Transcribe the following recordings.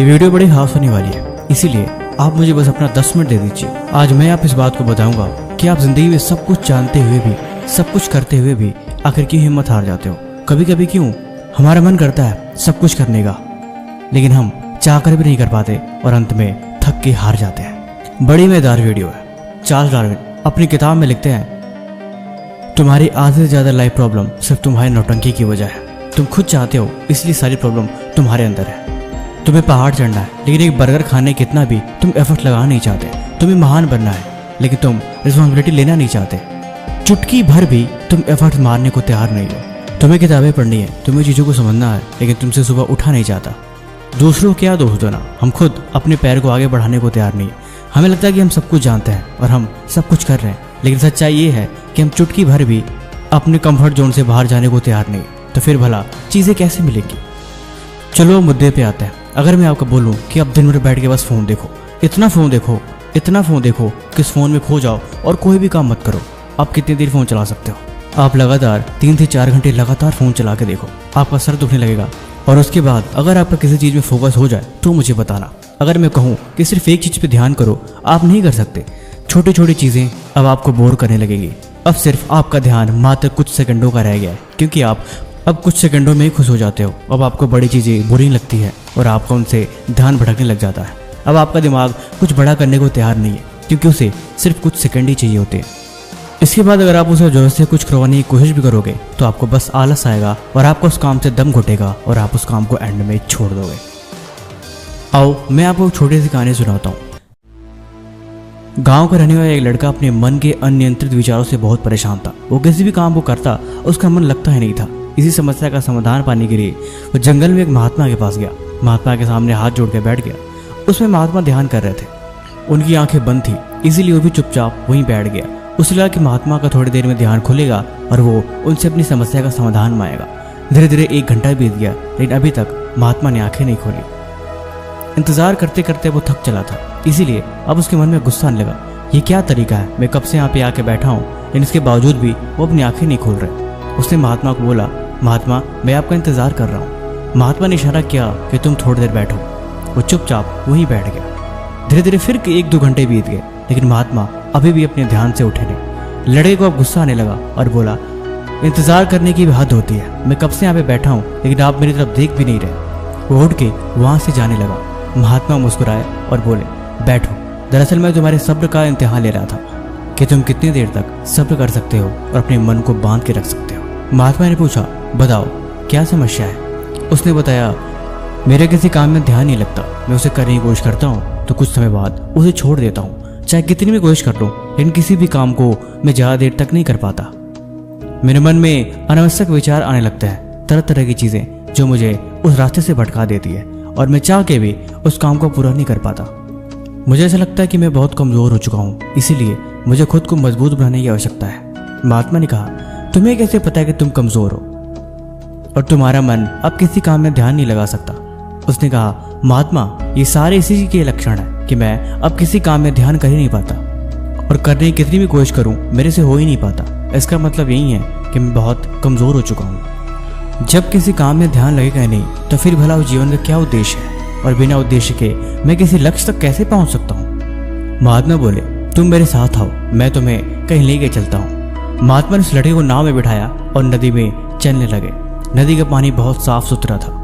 ये वीडियो बड़ी हाफ होने वाली है, इसीलिए आप मुझे बस अपना 10 मिनट दे दीजिए। आज मैं आप इस बात को बताऊंगा कि आप जिंदगी में सब कुछ जानते हुए भी, सब कुछ करते हुए भी आखिर क्यों हिम्मत हार जाते हो। कभी कभी क्यों हमारा मन करता है सब कुछ करने का, लेकिन हम चाहकर भी नहीं कर पाते और अंत में थक के हार जाते हैं। बड़ी मजेदार वीडियो है। चार्ल्स डार्विन अपनी किताब में लिखते हैं, तुम्हारी आधे से ज्यादा लाइफ प्रॉब्लम सिर्फ तुम्हारी नौटंकी की वजह है। तुम खुद चाहते हो, इसलिए सारी प्रॉब्लम तुम्हारे अंदर है। तुम्हें पहाड़ चढ़ना है, लेकिन एक बर्गर खाने कितना भी तुम एफर्ट लगाना नहीं चाहते। तुम्हें महान बनना है, लेकिन तुम रिस्पॉन्सिबिलिटी लेना नहीं चाहते। चुटकी भर भी तुम एफर्ट मारने को तैयार नहीं हो। तुम्हें किताबें पढ़नी है, तुम्हें चीज़ों को समझना है, लेकिन तुमसे सुबह उठा नहीं चाहता। दूसरों क्या दोष देना, हम खुद अपने पैर को आगे बढ़ाने को तैयार नहीं। हमें लगता है कि हम सब कुछ जानते हैं और हम सब कुछ कर रहे हैं, लेकिन सच्चाई ये है कि हम चुटकी भर भी अपने कंफर्ट जोन से बाहर जाने को तैयार नहीं। तो फिर भला चीज़ें कैसे मिलेंगी। चलो मुद्दे पे आते हैं। अगर मैं आपको बोलूं कि आप दिन भर बैठ के बस फ़ोन देखो, इतना फ़ोन देखो कि इस फ़ोन में खो जाओ और कोई भी काम मत करो, आप कितनी देर फ़ोन चला सकते हो। आप लगातार 3 से 4 घंटे लगातार फ़ोन चला के देखो, आपका सर दुखने लगेगा। और उसके बाद अगर आपका किसी चीज़ में फोकस हो जाए तो मुझे बताना। अगर मैं कहूँ कि सिर्फ एक चीज़ पे ध्यान करो, आप नहीं कर सकते। छोटी छोटी चीज़ें अब आपको बोर करने लगेगी। अब सिर्फ आपका ध्यान मात्र कुछ सेकंडों का रह गया है, क्योंकि आप अब कुछ सेकंडों में ही खुश हो जाते हो। अब आपको बड़ी चीज़ें बुरी लगती है और आपका उनसे ध्यान भटकने लग जाता है। अब आपका दिमाग कुछ बड़ा करने को तैयार नहीं है, क्योंकि उसे सिर्फ कुछ सेकंड ही चाहिए होते हैं। इसके बाद अगर आप उसे जोर से कुछ करवाने की कोशिश भी करोगे तो आपको बस आलस आएगा और आपको उस काम से दम घुटेगा और आप उस काम को एंड में छोड़ दोगे। आओ मैं आपको एक छोटी सी कहानी सुनाता हूँ। गांव का रहने वाला एक लड़का अपने मन के अनियंत्रित विचारों से बहुत परेशान था। वो किसी भी काम को करता उसका मन लगता ही नहीं था। इसी समस्या का समाधान पाने के लिए वो जंगल में एक महात्मा के पास गया। महात्मा के सामने हाथ जोड़ के बैठ गया। उसमें महात्मा ध्यान कर रहे थे। उनकी आंखें बंद थी, इसीलिए वो भी चुपचाप वहीं बैठ गया। उसे लगा कि महात्मा का थोड़ी देर में ध्यान खुलेगा और वो उनसे अपनी समस्या का समाधान मांगेगा। धीरे धीरे 1 घंटा बीत गया, लेकिन अभी तक महात्मा ने आंखें नहीं खोली। इंतजार करते करते वो थक चला था, इसीलिए अब उसके मन में गुस्सा आने लगा। ये क्या तरीका है, मैं कब से यहाँ पे आके बैठा हूँ, लेकिन इसके बावजूद भी वो अपनी आंखें नहीं खोल रहे। उसने महात्मा को बोला, महात्मा मैं आपका इंतजार कर रहा हूँ। महात्मा ने इशारा किया कि तुम थोड़ी देर बैठो। वो चुपचाप वहीं बैठ गया। धीरे धीरे फिर 1-2 घंटे बीत गए, लेकिन महात्मा अभी भी अपने ध्यान से उठे नहीं। लड़के को अब गुस्सा आने लगा और बोला, इंतजार करने की भी हद होती है। मैं कब से यहाँ पे बैठा हूँ, लेकिन आप मेरी तरफ देख भी नहीं रहे। वो उठ के वहाँ से जाने लगा। महात्मा मुस्कुराए और बोले, बैठो। दरअसल मैं तुम्हारे सब्र का इम्तिहान ले रहा था कि तुम कितनी देर तक सब्र कर सकते हो और अपने मन को बांध के रख सकते हो। महात्मा ने पूछा, बताओ क्या समस्या है। उसने बताया, मेरे किसी काम में ध्यान नहीं लगता। मैं उसे करने की कोशिश करता हूँ तो कुछ समय बाद उसे छोड़ देता हूँ। चाहे कितनी भी कोशिश कर लूँ, लेकिन किसी भी काम को मैं ज़्यादा देर तक नहीं कर पाता। मेरे मन में अनावश्यक विचार आने लगते हैं, तरह तरह की चीज़ें जो मुझे उस रास्ते से भटका देती है, और मैं चाह के भी उस काम को पूरा नहीं कर पाता। मुझे ऐसा लगता है कि मैं बहुत कमज़ोर हो चुका हूँ, इसीलिए मुझे खुद को मजबूत बनाने की आवश्यकता है। महात्मा ने कहा, तुम्हें कैसे पता है कि तुम कमज़ोर हो और तुम्हारा मन अब किसी काम में ध्यान नहीं लगा सकता। उसने कहा, महात्मा ये सारे इसी के लक्षण है कि मैं अब किसी काम में ध्यान कर ही नहीं पाता, और करने की कितनी भी कोशिश करूं मेरे से हो ही नहीं पाता। इसका मतलब यही है कि मैं बहुत कमज़ोर हो चुका हूं। जब किसी काम में ध्यान लगेगा नहीं तो फिर भला उस जीवन का क्या उद्देश्य है, और बिना उद्देश्य के मैं किसी लक्ष्य तक कैसे पहुंच सकता हूँ। महात्मा बोले, तुम मेरे साथ आओ, मैं तुम्हें कहीं ले के चलता हूँ। महात्मा ने उस लड़के को नाव में बिठाया और नदी में चलने लगे। नदी का पानी बहुत साफ सुथरा था।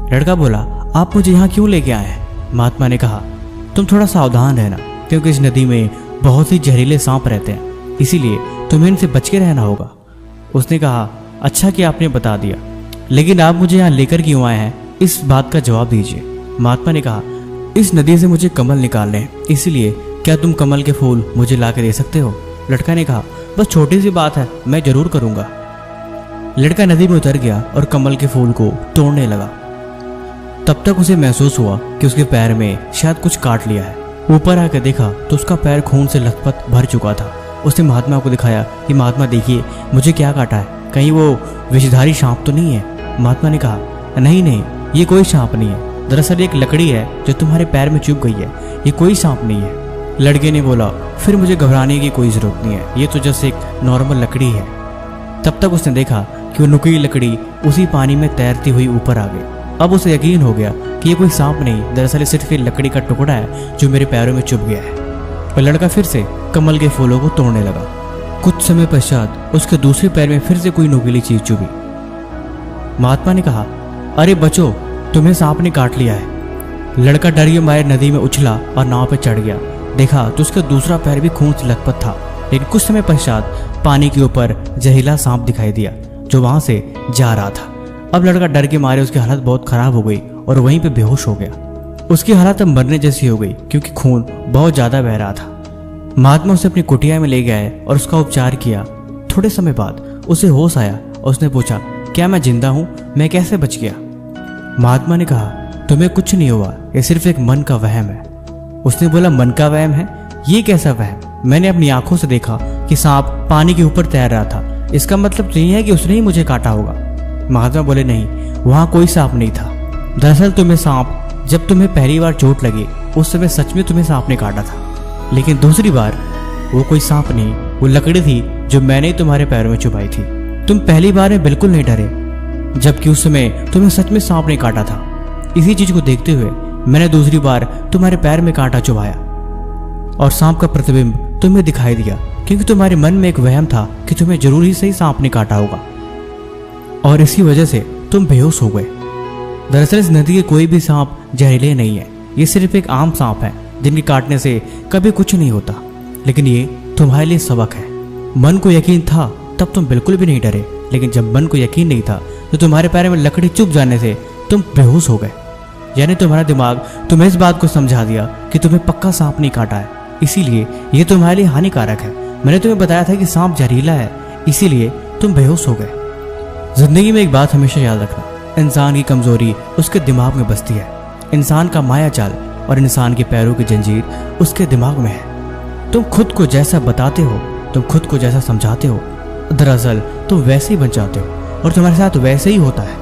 लड़का बोला, आप मुझे यहाँ क्यों लेके आए हैं। महात्मा ने कहा, तुम थोड़ा सावधान रहना, क्योंकि इस नदी में बहुत ही जहरीले सांप रहते हैं, इसीलिए तुम्हें इनसे बच के रहना होगा। उसने कहा, अच्छा कि आपने बता दिया, लेकिन आप मुझे यहाँ लेकर क्यों आए हैं, इस बात का जवाब दीजिए। महात्मा ने कहा, इस नदी से मुझे कमल निकालने हैं, इसीलिए क्या तुम कमल के फूल मुझे ला के दे सकते हो। लड़का ने कहा, बस छोटी सी बात है, मैं जरूर करूँगा। लड़का नदी में उतर गया और कमल के फूल को तोड़ने लगा। तब तक उसे महसूस हुआ कि उसके पैर में शायद कुछ काट लिया है। ऊपर आकर देखा तो उसका पैर खून से लथपथ भर चुका था। उसने महात्मा को दिखाया कि महात्मा देखिए, मुझे क्या काटा है, कहीं वो विषधारी सांप तो नहीं है। महात्मा ने कहा, नहीं नहीं, ये कोई सांप नहीं है। दरअसल एक लकड़ी है जो तुम्हारे पैर में चुभ गई है, ये कोई सांप नहीं है। लड़के ने बोला, फिर मुझे घबराने की कोई जरूरत नहीं है, ये तो जस्ट एक नॉर्मल लकड़ी है। तब तक उसने देखा कि वो नुकीली लकड़ी उसी पानी में तैरती हुई ऊपर आ गई। अब उसे यकीन हो गया कि ये कोई सांप नहीं, दरअसल सिर्फ एक लकड़ी का टुकड़ा है जो मेरे पैरों में चुभ गया है। और लड़का फिर से कमल के फूलों को तोड़ने लगा। कुछ समय पश्चात उसके दूसरे पैर में फिर से कोई नुकीली चीज चुभी। महात्मा ने कहा, अरे बचो, तुम्हें सांप ने काट लिया है। लड़का डर के मारे नदी में उछला और नाव पर चढ़ गया। देखा तो उसका दूसरा पैर भी खून से लथपथ था। लेकिन कुछ समय पश्चात पानी के ऊपर जहरीला सांप दिखाई दिया जो वहां से जा रहा था। अब लड़का डर के मारे उसकी हालत बहुत खराब हो गई और वहीं पे बेहोश हो गया। उसकी हालत अब मरने जैसी हो गई क्योंकि खून बहुत ज्यादा बह रहा था। महात्मा उसे अपनी कुटिया में ले गए और उसका उपचार किया। थोड़े समय बाद उसे होश आया और उसने पूछा, क्या मैं जिंदा हूं? मैं कैसे बच गया? महात्मा ने कहा, तुम्हें कुछ नहीं हुआ, ये सिर्फ एक मन का वहम है। उसने बोला, मन का वहम है? ये कैसा वहम? मैंने अपनी आंखों से देखा कि सांप पानी के ऊपर तैर रहा था। इसका मतलब तो ये है कि उसने ही मुझे काटा होगा। महात्मा बोले, नहीं, वहां कोई सांप नहीं था। दरअसल तुम्हें सांप, जब तुम्हें पहली बार चोट लगी उस समय सच में तुम्हें सांप ने काटा था। लेकिन दूसरी बार वो कोई सांप नहीं, वो लकड़ी थी जो मैंने तुम्हारे पैरों में चुभाई थी। तुम पहली बार में बिल्कुल नहीं डरे, जबकि उस समय तुम्हें सच में सांप ने काटा था। इसी चीज को देखते हुए मैंने दूसरी बार तुम्हारे पैर में कांटा चुभाया और सांप का प्रतिबिंब तुम्हें दिखाई दिया, क्योंकि तुम्हारे मन में एक वहम था कि तुम्हें जरूर ही सही सांप ने काटा होगा और इसी वजह से तुम बेहोश हो गए। दरअसल इस नदी के कोई भी सांप जहरीले नहीं है, ये सिर्फ एक आम सांप है जिनके काटने से कभी कुछ नहीं होता। लेकिन ये तुम्हारे लिए सबक है। मन को यकीन था तब तुम बिल्कुल भी नहीं डरे, लेकिन जब मन को यकीन नहीं था तो तुम्हारे पैर में लकड़ी चुभ जाने से तुम बेहोश हो गए। यानी तुम्हारा दिमाग तुम्हें इस बात को समझा दिया कि तुम्हें पक्का सांप नहीं काटा है, इसीलिए ये तुम्हारे लिए हानिकारक है। मैंने तुम्हें बताया था कि सांप जहरीला है, इसीलिए तुम बेहोश हो गए। जिंदगी में एक बात हमेशा याद रखना, इंसान की कमजोरी उसके दिमाग में बसती है। इंसान का माया जाल और इंसान के पैरों की जंजीर उसके दिमाग में है। तुम खुद को जैसा बताते हो, तुम खुद को जैसा समझाते हो, दरअसल तुम वैसे ही बन जाते हो और तुम्हारे साथ वैसे ही होता है।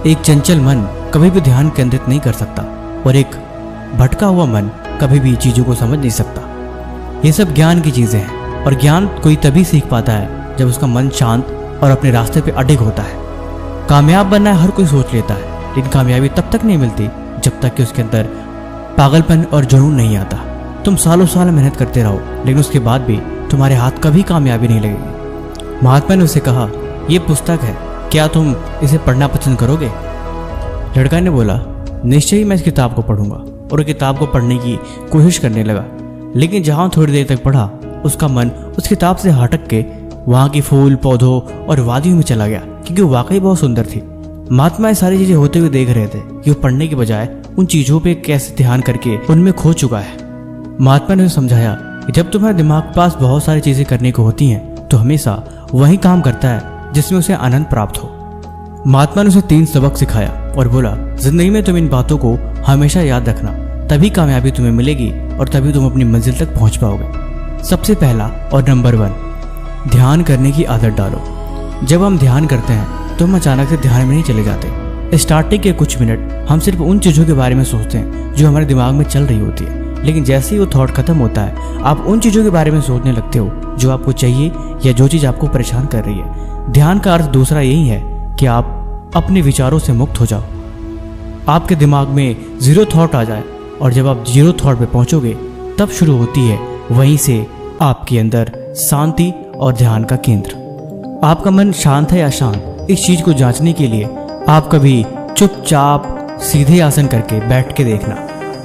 एक चंचल मन कभी भी ध्यान केंद्रित नहीं कर सकता और एक भटका हुआ मन कभी भी चीजों को समझ नहीं सकता। ये सब ज्ञान की चीजें हैं और ज्ञान कोई तभी सीख पाता है जब उसका मन शांत और अपने रास्ते पे अडिग होता है। कामयाब बनना हर कोई सोच लेता है, लेकिन कामयाबी तब तक नहीं मिलती जब तक कि उसके अंदर पागलपन और जुनून नहीं आता। तुम सालों साल मेहनत करते रहो, लेकिन उसके बाद भी तुम्हारे हाथ कभी कामयाबी नहीं लगेगी। महात्मा ने उसे कहा, यह पुस्तक है, क्या तुम इसे पढ़ना पसंद करोगे? लड़का ने बोला, निश्चय ही मैं इस किताब को पढ़ूंगा, और किताब को पढ़ने की कोशिश करने लगा। लेकिन जहां थोड़ी देर तक पढ़ा उसका मन उस किताब से हटक के वहां की फूल पौधों और वादियों में चला गया, क्योंकि वो वाकई बहुत सुंदर थी। महात्मा ये सारी चीजें होते हुए देख रहे थे कि वो पढ़ने के बजाय उन चीजों पे कैसे ध्यान करके उनमें खो चुका है। महात्मा ने उसे समझाया कि जब तुम्हारे दिमाग के पास बहुत सारी चीजें करने को होती हैं तो हमेशा वही काम करता है जिसमें उसे आनंद प्राप्त हो। महात्मा ने उसे 3 सबक सिखाया और बोला, जिंदगी में तुम इन बातों को हमेशा याद रखना, तभी कामयाबी तुम्हें मिलेगी और तभी तुम अपनी मंजिल तक पहुंच पाओगे। सबसे पहला और नंबर 1, ध्यान करने की आदत डालो। जब हम ध्यान करते हैं तो हम अचानक से ध्यान में नहीं चले जाते। स्टार्टिंग के कुछ मिनट हम सिर्फ उन चीज़ों के बारे में सोचते हैं जो हमारे दिमाग में चल रही होती है, लेकिन जैसे ही वो थॉट खत्म होता है आप उन चीज़ों के बारे में सोचने लगते हो जो आपको चाहिए या जो चीज़ आपको परेशान कर रही है। ध्यान का अर्थ दूसरा यही है कि आप अपने विचारों से मुक्त हो जाओ, आपके दिमाग में 0 थॉट आ जाए, और जब आप 0 थॉट पे पहुंचोगे तब शुरू होती है वहीं से आपके अंदर शांति और ध्यान का केंद्र। आपका मन शांत है या अशांत, इस चीज को जांचने के लिए आप कभी चुपचाप सीधे आसन करके बैठ के देखना।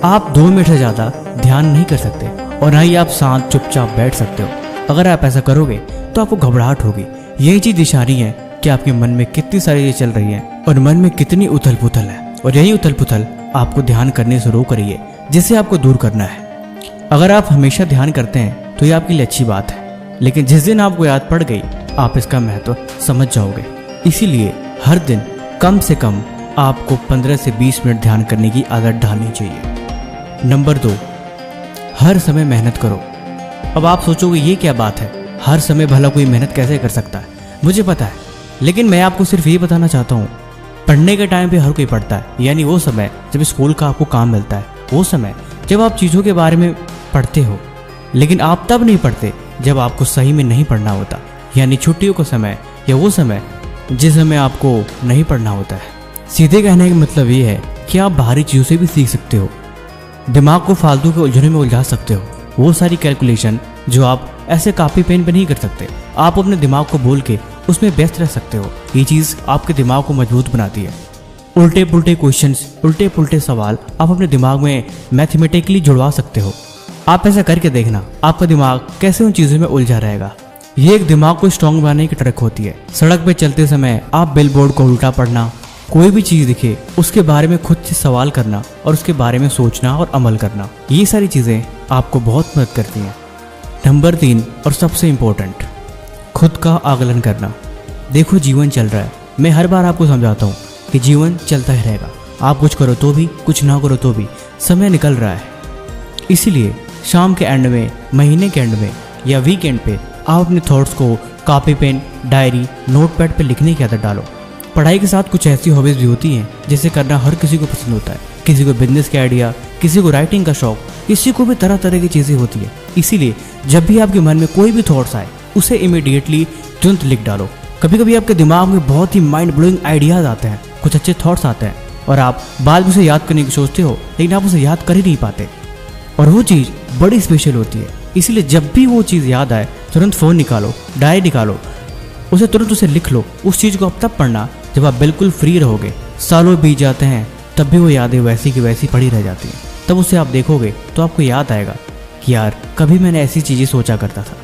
आप 2 मिनट से ज्यादा ध्यान नहीं कर सकते और ना ही आप शांत चुपचाप बैठ सकते हो। अगर आप ऐसा करोगे तो आपको घबराहट होगी। यही चीज इशारी है कि आपके मन में कितनी सारी चीजें चल रही हैं और मन में कितनी उथल पुथल है, और यही उथल पुथल आपको ध्यान करने से रोक रही है, जिसे आपको दूर करना है। अगर आप हमेशा ध्यान करते हैं तो ये आपके लिए अच्छी बात है, लेकिन जिस दिन आपको याद पड़ गई आप इसका महत्व समझ जाओगे। इसीलिए हर दिन कम से कम आपको 15 से 20 मिनट ध्यान करने की आदत डालनी चाहिए। नंबर 2, हर समय मेहनत करो। अब आप सोचोगे ये क्या बात है, हर समय भला कोई मेहनत कैसे कर सकता है? मुझे पता है, लेकिन मैं आपको सिर्फ ये बताना चाहता हूँ, पढ़ने के टाइम पे हर कोई पढ़ता है, यानी वो समय जब स्कूल का आपको काम मिलता है, वो समय जब आप चीज़ों के बारे में पढ़ते हो। लेकिन आप तब नहीं पढ़ते जब आपको सही में नहीं पढ़ना होता, यानी छुट्टियों का समय या वो समय जिस समय आपको नहीं पढ़ना होता है। सीधे कहने का मतलब ये है कि आप बाहरी चीज़ों से भी सीख सकते हो, दिमाग को फालतू के उलझनों में उलझा सकते हो। वो सारी कैलकुलेशन जो आप ऐसे कॉपी पेन पे नहीं कर सकते, आप अपने दिमाग को बोल के उसमें व्यस्त रह सकते हो। ये चीज़ आपके दिमाग को मजबूत बनाती है। उल्टे पुल्टे क्वेश्चंस, उल्टे पुल्टे सवाल आप अपने दिमाग में मैथमेटिकली जुड़वा सकते हो। आप ऐसा करके देखना, आपका दिमाग कैसे उन चीज़ों में उलझा रहेगा। ये एक दिमाग को स्ट्रॉन्ग बनाने की ट्रिक होती है। सड़क पे चलते समय आप बिलबोर्ड को उल्टा पढ़ना, कोई भी चीज़ दिखे उसके बारे में खुद से सवाल करना और उसके बारे में सोचना और अमल करना, ये सारी चीज़ें आपको बहुत मदद करती हैं। नंबर 3 और सबसे इम्पोर्टेंट, खुद का आकलन करना। देखो जीवन चल रहा है, मैं हर बार आपको समझाता हूँ कि जीवन चलता ही रहेगा। आप कुछ करो तो भी, कुछ ना करो तो भी, समय निकल रहा है। इसीलिए शाम के एंड में, महीने के एंड में या वीकेंड पे आप अपने थॉट्स को कॉपी पेन, डायरी, नोटपैड पे लिखने की आदत डालो। पढ़ाई के साथ कुछ ऐसी हॉबीज भी होती हैं जिसे करना हर किसी को पसंद होता है। किसी को बिजनेस के आइडिया, किसी को राइटिंग का शौक, किसी को भी तरह तरह की चीज़ें होती है। इसीलिए जब भी आपके मन में कोई भी थॉट्स आए उसे इमीडिएटली तुरंत लिख डालो। कभी कभी आपके दिमाग में बहुत ही माइंड ब्लोइंग आइडियाज आते हैं, कुछ अच्छे थॉट्स आते हैं और आप बाद में उसे याद करने की सोचते हो, लेकिन आप उसे याद कर ही नहीं पाते और वो चीज़ बड़ी स्पेशल होती है। इसीलिए जब भी वो चीज़ याद आए तुरंत फ़ोन निकालो, डायरी निकालो, उसे तुरंत उसे लिख लो। उस चीज़ को आप तब पढ़ना जब आप बिल्कुल फ्री रहोगे। सालों बीत जाते हैं तब भी वो यादें वैसी की वैसी पड़ी रह जाती हैं। तब उसे आप देखोगे तो आपको याद आएगा कि यार कभी मैंने ऐसी चीज़ें सोचा करता था।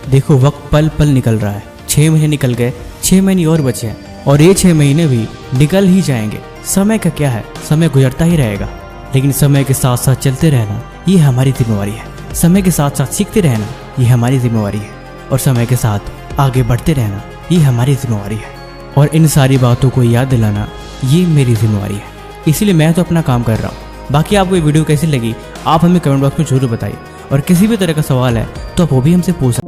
देखो वक्त पल पल निकल रहा है, 6 महीने निकल गए, 6 महीने और बचे हैं और ये 6 महीने भी निकल ही जाएंगे। समय का क्या है, समय गुजरता ही रहेगा, लेकिन समय के साथ साथ चलते रहना ये हमारी जिम्मेवारी है। समय के साथ साथ सीखते रहना ये हमारी जिम्मेवारी है और समय के साथ आगे बढ़ते रहना ये हमारी जिम्मेवारी है। और इन सारी बातों को याद दिलाना ये मेरी जिम्मेवारी है। इसीलिए मैं तो अपना काम कर रहा हूँ। बाकी आपको ये वीडियो कैसी लगी आप हमें कमेंट बॉक्स में जरूर बताइए और किसी भी तरह का सवाल है तो आप वो भी हमसे पूछ सकते हैं।